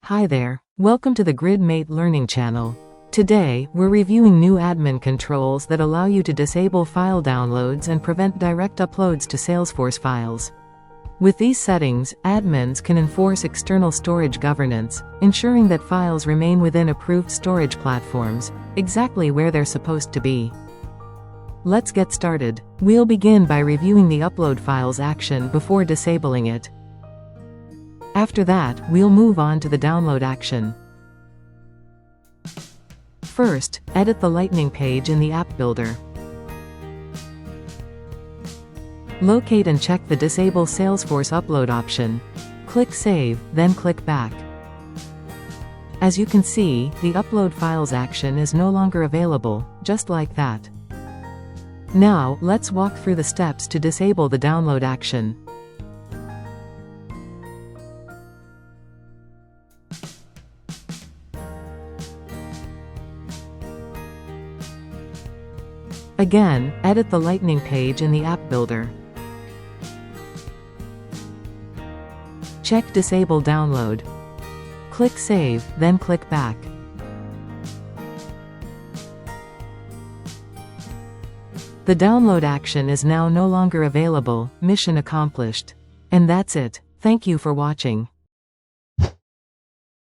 Hi there. Welcome to the GridMate Learning channel. Today, we're reviewing new admin controls that allow you to disable file downloads and prevent direct uploads to Salesforce files. With these settings, admins can enforce external storage governance, ensuring that files remain within approved storage platforms, exactly where they're supposed to be. Let's get started. We'll begin by reviewing the upload files action before disabling it. After that, we'll move on to the download action. First, edit the Lightning page in the App Builder. Locate and check the Disable Salesforce Upload option. Click Save, then click Back. As you can see, the Upload Files action is no longer available, just like that. Now, let's walk through the steps to disable the download action. Again, edit the Lightning page in the App Builder. Check Disable Download. Click Save, then click Back. The download action is now no longer available. Mission accomplished. And that's it. Thank you for watching.